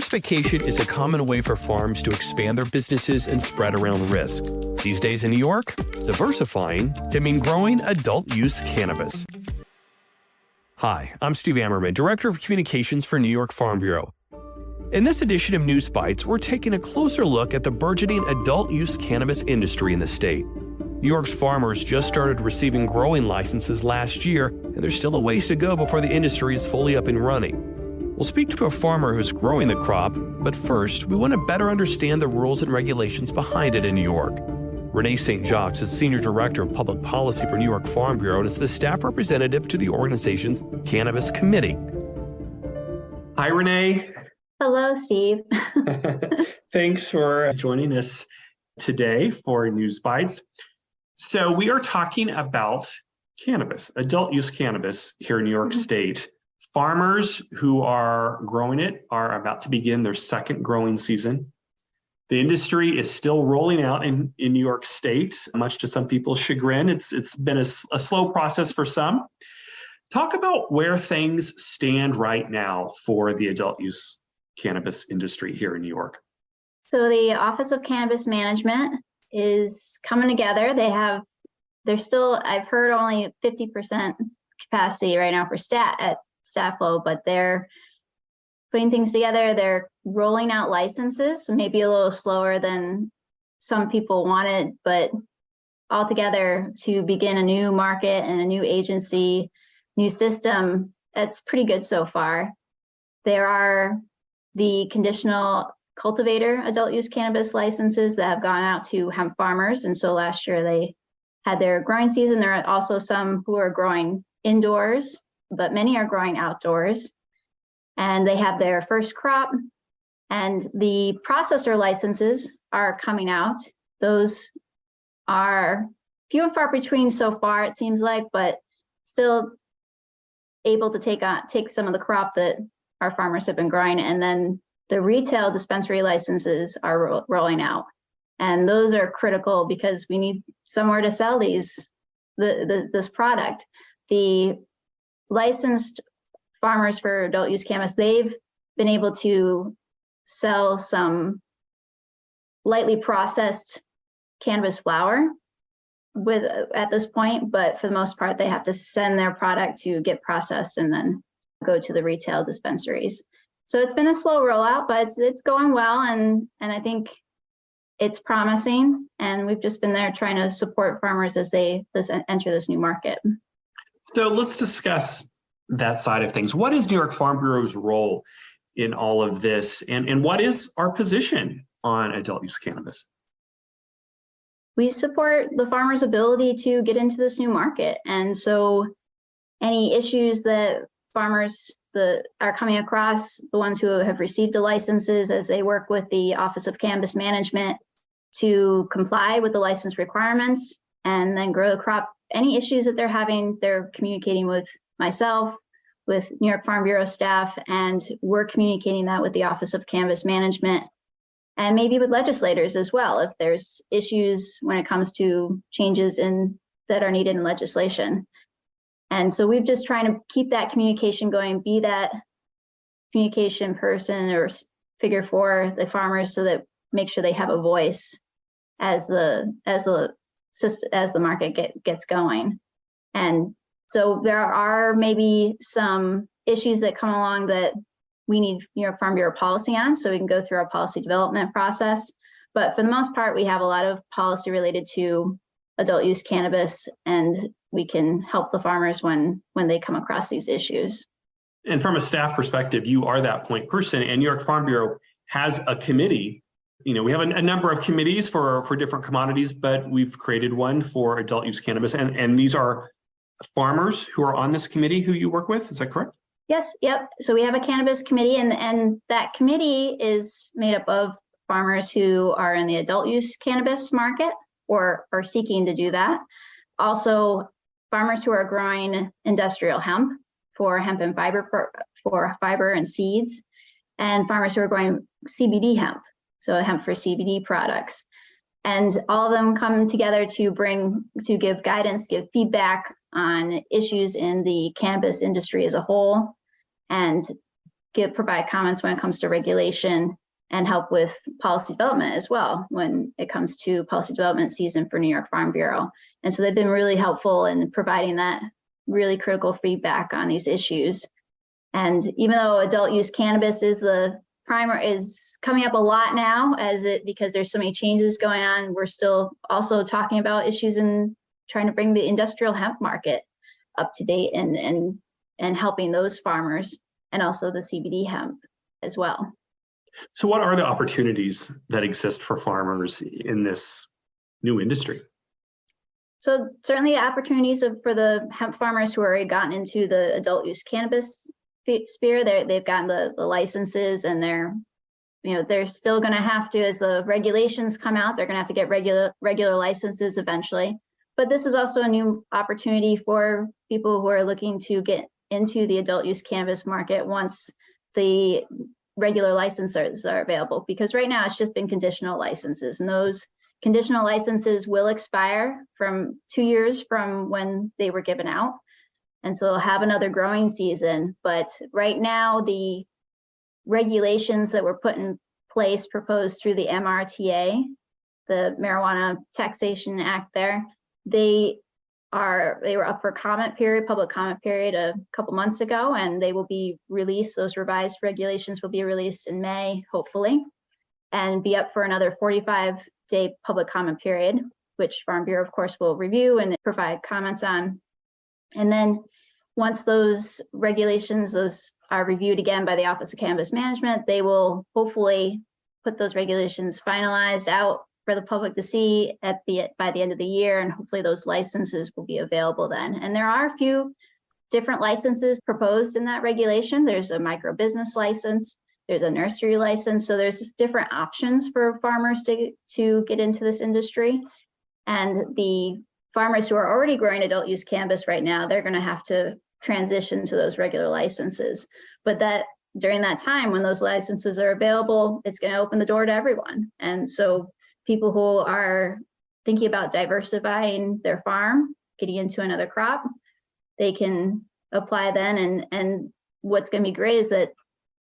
Diversification is a common way for farms to expand their businesses and spread around risk. These days in New York, diversifying can mean growing adult use cannabis. Hi, I'm Steve Ammerman, Director of Communications for New York Farm Bureau. In this edition of News Bites, we're taking a closer look at the burgeoning adult use cannabis industry in the state. New York's farmers just started receiving growing licenses last year, and there's still a ways to go before the industry is fully up and running. We'll speak to a farmer who's growing the crop, but first, we want to better understand the rules and regulations behind it in New York. Renee St. Jacques is Senior Director of Public Policy for New York Farm Bureau and is the staff representative to the organization's Cannabis Committee. Hi, Renee. Hello, Steve. Thanks for joining us today for News Bites. So we are talking about cannabis, adult use cannabis here in New York State. Farmers who are growing it are about to begin their second growing season. The industry is still rolling out in New York State, much to some people's chagrin. It's been a slow process for some. Talk about where things stand right now for the adult use cannabis industry here in New York. So the Office of Cannabis Management is coming together. They're still, I've heard, only 50% capacity right now for staff flow, but they're putting things together. They're rolling out licenses, maybe a little slower than some people wanted, but altogether to begin a new market and a new agency, new system, that's pretty good so far. There are the conditional cultivator adult use cannabis licenses that have gone out to hemp farmers. And so last year they had their growing season. There are also some who are growing indoors, but many are growing outdoors. And they have their first crop. And the processor licenses are coming out. Those are few and far between so far, it seems like, but still able to take some of the crop that our farmers have been growing. And then the retail dispensary licenses are rolling out. And those are critical because we need somewhere to sell this product. The licensed farmers for adult use cannabis, they've been able to sell some lightly processed cannabis flower at this point, but for the most part, they have to send their product to get processed and then go to the retail dispensaries. So it's been a slow rollout, but it's going well, and I think it's promising. And we've just been there trying to support farmers as they enter this new market. So let's discuss that side of things. What is New York Farm Bureau's role in all of this, and what is our position on adult use cannabis? We support the farmers' ability to get into this new market, and so any issues that farmers are coming across, the ones who have received the licenses, as they work with the Office of Cannabis Management to comply with the license requirements and then grow the crop. Any issues that they're having, they're communicating with myself, with New York Farm Bureau staff, and we're communicating that with the Office of Cannabis Management and maybe with legislators as well, if there's issues when it comes to changes that are needed in legislation. And so we've just trying to keep that communication going, be that communication person or figure for the farmers so that make sure they have a voice as the market gets going. And so there are maybe some issues that come along that we need New York Farm Bureau policy on, so we can go through our policy development process. But for the most part, we have a lot of policy related to adult use cannabis, and we can help the farmers when they come across these issues. And from a staff perspective, you are that point person, and New York Farm Bureau has a committee. You know, we have a number of committees for different commodities, but we've created one for adult use cannabis, and these are farmers who are on this committee who you work with. Is that correct? Yes, yep. So we have a cannabis committee, and that committee is made up of farmers who are in the adult use cannabis market or are seeking to do that. Also, farmers who are growing industrial hemp for hemp and fiber, for fiber and seeds, and farmers who are growing CBD hemp, so hemp for CBD products. And all of them come together to give guidance, give feedback on issues in the cannabis industry as a whole, and provide comments when it comes to regulation and help with policy development as well when it comes to policy development season for New York Farm Bureau. And so they've been really helpful in providing that really critical feedback on these issues. And even though adult use cannabis is coming up a lot now because there's so many changes going on, we're still also talking about issues in trying to bring the industrial hemp market up to date and helping those farmers, and also the CBD hemp as well. So what are the opportunities that exist for farmers in this new industry? So certainly opportunities for the hemp farmers who already gotten into the adult use cannabis sphere. They've gotten the licenses, and they're still going to have to, as the regulations come out, they're going to have to get regular licenses eventually. But this is also a new opportunity for people who are looking to get into the adult use cannabis market once the regular licenses are available, because right now it's just been conditional licenses, and those conditional licenses will expire from 2 years from when they were given out. And so they'll have another growing season. But right now, the regulations that were put in place, proposed through the MRTA, the Marijuana Taxation Act there, they were up for public comment period a couple months ago, and they will be released. Those revised regulations will be released in May, hopefully, and be up for another 45-day public comment period, which Farm Bureau, of course, will review and provide comments on. And then once those regulations are reviewed again by the Office of Cannabis Management, they will hopefully put those regulations finalized out for the public to see by the end of the year, and hopefully those licenses will be available then. And there are a few different licenses proposed in that regulation. There's a micro business license, there's a nursery license, so there's different options for farmers to get into this industry. And the farmers who are already growing adult use cannabis right now, they're going to have to transition to those regular licenses. But during that time, when those licenses are available, it's going to open the door to everyone. And so people who are thinking about diversifying their farm, getting into another crop, they can apply then. And what's going to be great is that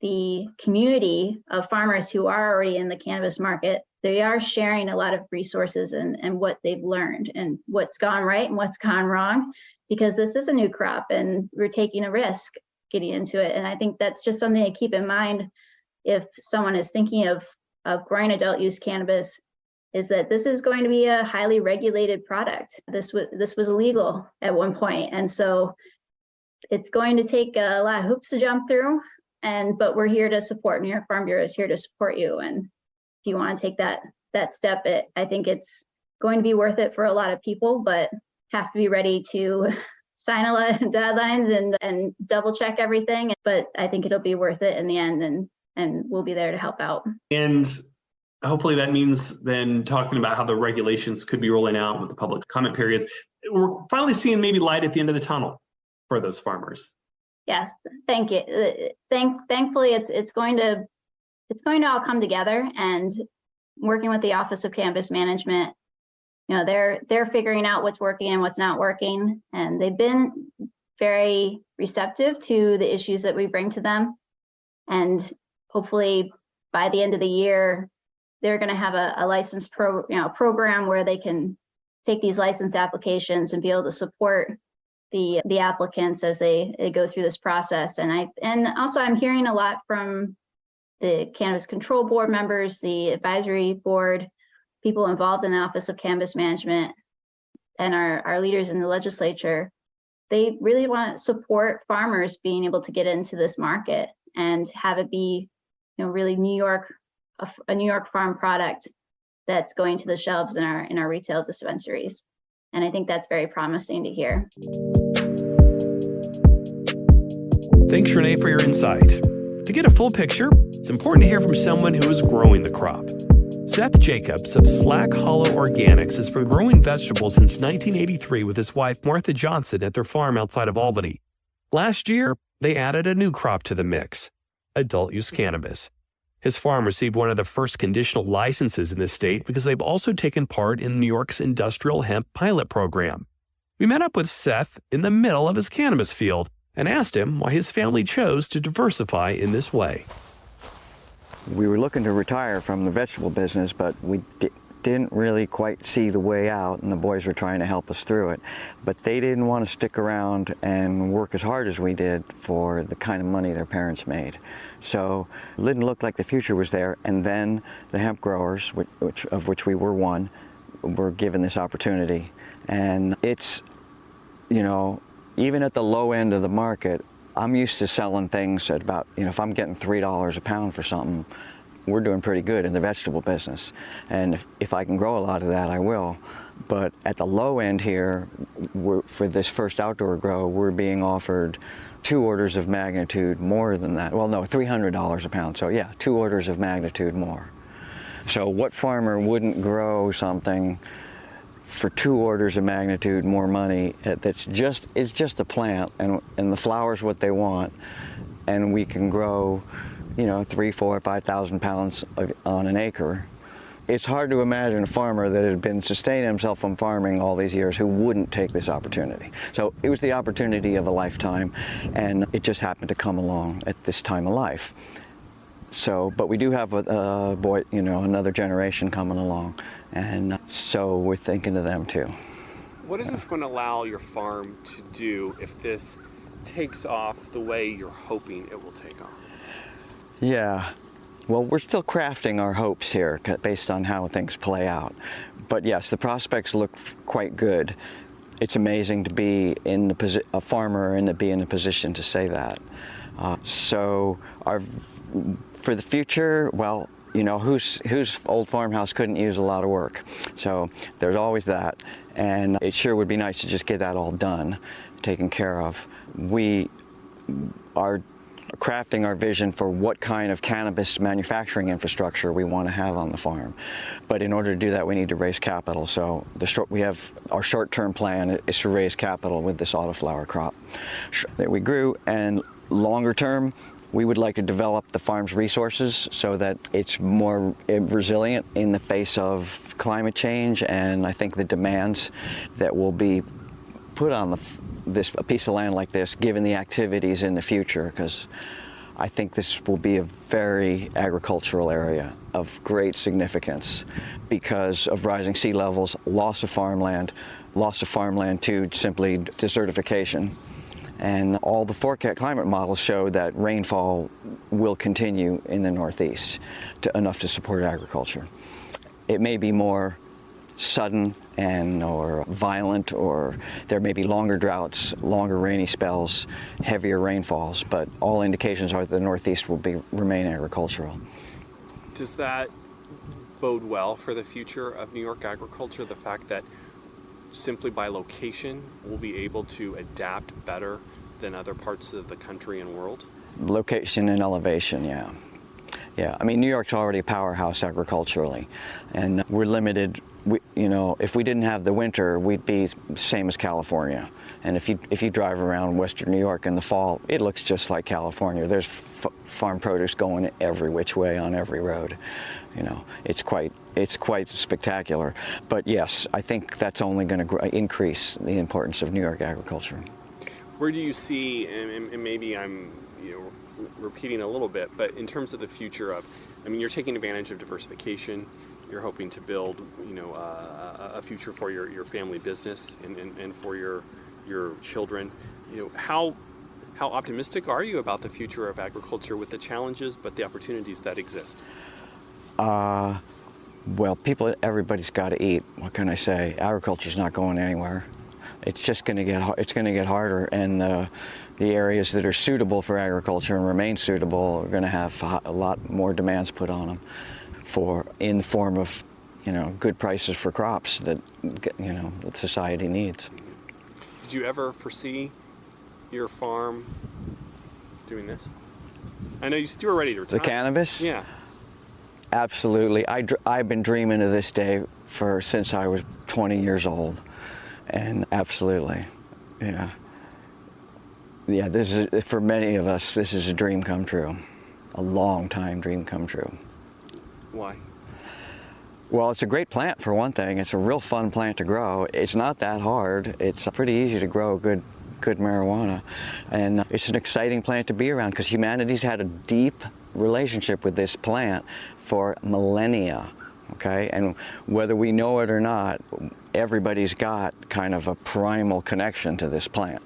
the community of farmers who are already in the cannabis market, they are sharing a lot of resources and what they've learned and what's gone right and what's gone wrong, because this is a new crop and we're taking a risk getting into it. And I think that's just something to keep in mind if someone is thinking of growing adult use cannabis, is that this is going to be a highly regulated product. This was illegal at one point. And so it's going to take a lot of hoops to jump through. But we're here to support. New York Farm Bureau is here to support you. And if you want to take that step, I think it's going to be worth it for a lot of people, but have to be ready to sign a lot of deadlines and double check everything. But I think it'll be worth it in the end, and we'll be there to help out. And hopefully that means then talking about how the regulations could be rolling out with the public comment periods, we're finally seeing maybe light at the end of the tunnel for those farmers. Yes, thank you. Thankfully, it's going to all come together, and working with the Office of Cannabis Management, they're figuring out what's working and what's not working, and they've been very receptive to the issues that we bring to them. And hopefully, by the end of the year, they're going to have a license program where they can take these license applications and be able to support the applicants as they go through this process. And also I'm hearing a lot from the Cannabis Control Board members, the advisory board, people involved in the Office of Cannabis Management, and our leaders in the legislature. They really want to support farmers being able to get into this market and have it be, really a New York farm product that's going to the shelves in our retail dispensaries. And I think that's very promising to hear. Thanks, Renee, for your insight. To get a full picture, it's important to hear from someone who is growing the crop. Seth Jacobs of Slack Hollow Organics has been growing vegetables since 1983 with his wife Martha Johnson at their farm outside of Albany. Last year, they added a new crop to the mix, adult use cannabis. His farm received one of the first conditional licenses in the state because they've also taken part in New York's industrial hemp pilot program. We met up with Seth in the middle of his cannabis field and asked him why his family chose to diversify in this way. We were looking to retire from the vegetable business, but we didn't really quite see the way out, and the boys were trying to help us through it. But they didn't want to stick around and work as hard as we did for the kind of money their parents made. So it didn't look like the future was there, and then the hemp growers, of which we were one, were given this opportunity. And it's, even at the low end of the market, I'm used to selling things at about, if I'm getting $3 a pound for something, we're doing pretty good in the vegetable business. And if I can grow a lot of that, I will. But at the low end here, for this first outdoor grow, we're being offered 2 orders of magnitude more than that. Well, no, $300 a pound. So yeah, 2 orders of magnitude more. So what farmer wouldn't grow something for 2 orders of magnitude more money? It's just a plant, and the flower's what they want, and we can grow 3, 4, 5,000 pounds on an acre. It's hard to imagine a farmer that had been sustaining himself from farming all these years who wouldn't take this opportunity. So it was the opportunity of a lifetime, and it just happened to come along at this time of life. So, but we do have a boy, another generation coming along, and so we're thinking of them too. What is this going to allow your farm to do if this takes off the way you're hoping it will take off? Yeah, well, we're still crafting our hopes here based on how things play out. But yes, the prospects look quite good. It's amazing to be in a farmer and to be in a position to say that. For the future, well, whose old farmhouse couldn't use a lot of work? So there's always that. And it sure would be nice to just get that all done, taken care of. We are crafting our vision for what kind of cannabis manufacturing infrastructure we want to have on the farm. But in order to do that, we need to raise capital. So we have our short-term plan is to raise capital with this autoflower crop that we grew, and longer term, we would like to develop the farm's resources so that it's more resilient in the face of climate change, and I think the demands that will be put on a piece of land like this, given the activities in the future, because I think this will be a very agricultural area of great significance because of rising sea levels, loss of farmland to simply desertification. And all the forecast climate models show that rainfall will continue in the Northeast enough to support agriculture. It may be more sudden or violent, or there may be longer droughts, longer rainy spells, heavier rainfalls, but all indications are that the Northeast will remain agricultural. Does that bode well for the future of New York agriculture, the fact that simply by location we'll be able to adapt better than other parts of the country and world? Location and elevation, yeah. Yeah, I mean, New York's already a powerhouse agriculturally, and we're limited. If we didn't have the winter, we'd be same as California. And if you drive around Western New York in the fall, it looks just like California. There's farm produce going every which way on every road. It's quite spectacular. But yes, I think that's only going to increase the importance of New York agriculture. Where do you see, and maybe I'm repeating a little bit, but in terms of the future of, you're taking advantage of diversification. You're hoping to build, a future for your family business and for your children. How optimistic are you about the future of agriculture with the challenges but the opportunities that exist? Well, everybody's got to eat. What can I say? Agriculture's not going anywhere. It's just going to get harder, and the areas that are suitable for agriculture and remain suitable are going to have a lot more demands put on them, in the form of, good prices for crops that that society needs. Did you ever foresee your farm doing this? I know you were ready to retire. The cannabis? Yeah. Absolutely. I've been dreaming of this day since I was 20 years old. And absolutely, yeah. This is, for many of us, this is a dream come true, a long time dream come true. Why? Well, it's a great plant for one thing. It's a real fun plant to grow. It's not that hard. It's pretty easy to grow good good marijuana. And it's an exciting plant to be around because humanity's had a deep relationship with this plant for millennia, okay? And whether we know it or not, everybody's got kind of a primal connection to this plant.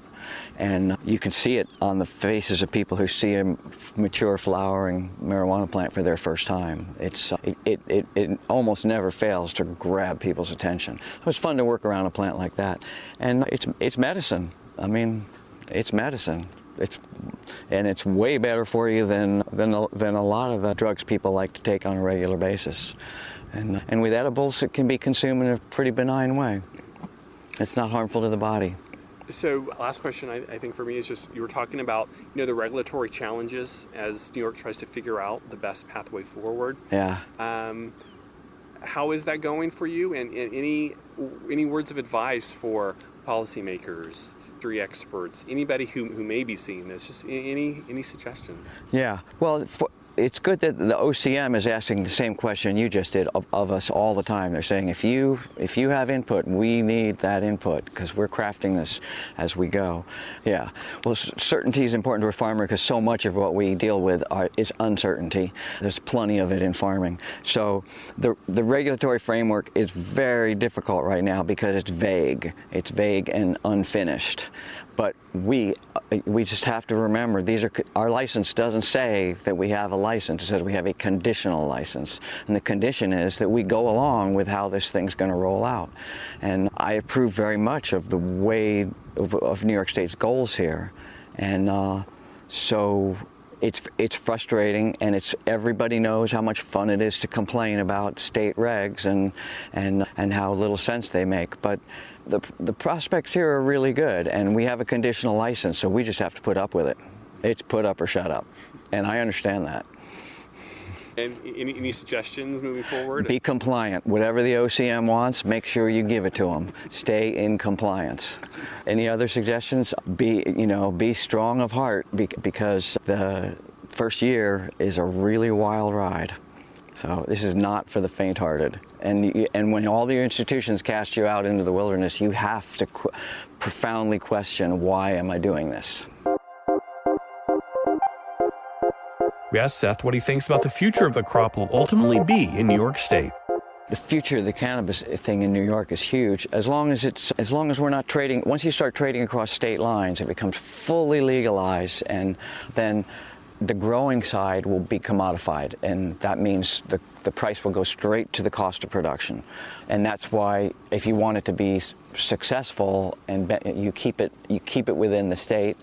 And you can see it on the faces of people who see a mature flowering marijuana plant for their first time. It almost never fails to grab people's attention. So it's fun to work around a plant like that. And it's medicine. I mean, it's medicine. It's way better for you than a lot of the drugs people like to take on a regular basis. And with edibles, it can be consumed in a pretty benign way. It's not harmful to the body. So last question, I think for me is just, you were talking about, the regulatory challenges as New York tries to figure out the best pathway forward. Yeah. How is that going for you? And any words of advice for policymakers, industry experts, anybody who may be seeing this? Just any suggestions? Yeah. Well, it's good that the OCM is asking the same question you just did of us all the time. They're saying, if you have input, we need that input because we're crafting this as we go. Yeah. Well, certainty is important to a farmer because so much of what we deal with is uncertainty. There's plenty of it in farming. So the regulatory framework is very difficult right now because it's vague. It's vague and unfinished. But we just have to remember, our license doesn't say that we have a license. It says we have a conditional license. And the condition is that we go along with how this thing's going to roll out. And I approve very much of the way of New York State's goals here. And so it's frustrating, and everybody knows how much fun it is to complain about state regs and how little sense they make. But the prospects here are really good, and we have a conditional license, so we just have to put up with it. It's put up or shut up, and I understand that. And any suggestions moving forward? Be compliant. Whatever the OCM wants, make sure you give it to them. Stay in compliance. Any other suggestions? Be strong of heart because the first year is a really wild ride. So this is not for the faint-hearted. And when all the institutions cast you out into the wilderness, you have to profoundly question, why am I doing this? We asked Seth what he thinks about the future of the crop will ultimately be in New York State. The future of the cannabis thing in New York is huge. As long as we're not trading, once you start trading across state lines, it becomes fully legalized, and then the growing side will be commodified, and that means the price will go straight to the cost of production. And that's why, if you want it to be successful and you keep it within the state,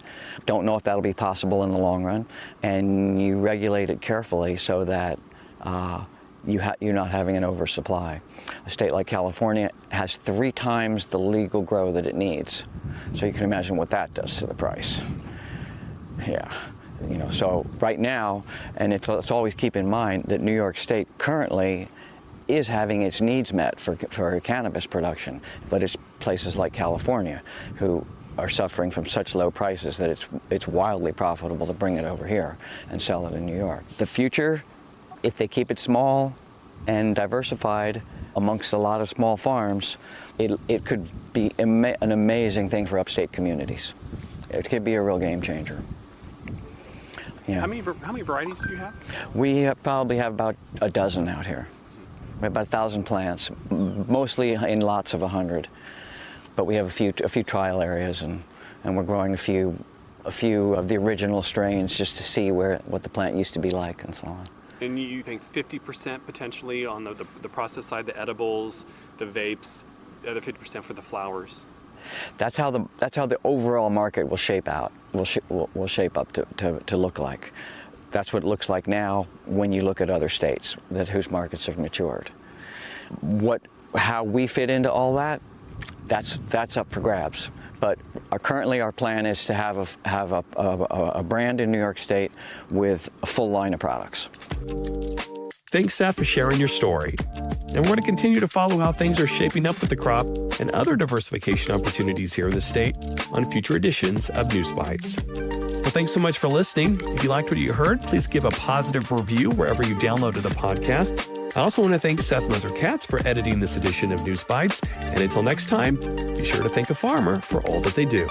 don't know if that'll be possible in the long run, and you regulate it carefully so that you're not having an oversupply. A state like California has 3 times the legal grow that it needs, so you can imagine what that does to the price. Yeah. So right now, and let's always keep in mind that New York State currently is having its needs met for cannabis production, but it's places like California who are suffering from such low prices that it's wildly profitable to bring it over here and sell it in New York. The future, if they keep it small and diversified amongst a lot of small farms, it could be an amazing thing for upstate communities. It could be a real game changer. Yeah. How many varieties do you have? We probably have about a dozen out here. We have about 1,000 plants, mostly in lots of 100. But we have a few trial areas, and we're growing a few of the original strains just to see what the plant used to be like and so on. And you think 50% potentially on the process side, the edibles, the vapes, the other 50% for the flowers? That's how the overall market will shape out. Will shape up to look like. That's what it looks like now when you look at other states whose markets have matured. How we fit into all that, that's up for grabs. But currently our plan is to have a brand in New York State with a full line of products. Thanks, Seth, for sharing your story. And we're going to continue to follow how things are shaping up with the crop and other diversification opportunities here in the state on future editions of News Bites. Well, thanks so much for listening. If you liked what you heard, please give a positive review wherever you downloaded the podcast. I also want to thank Seth Moser-Katz for editing this edition of News Bites. And until next time, be sure to thank a farmer for all that they do.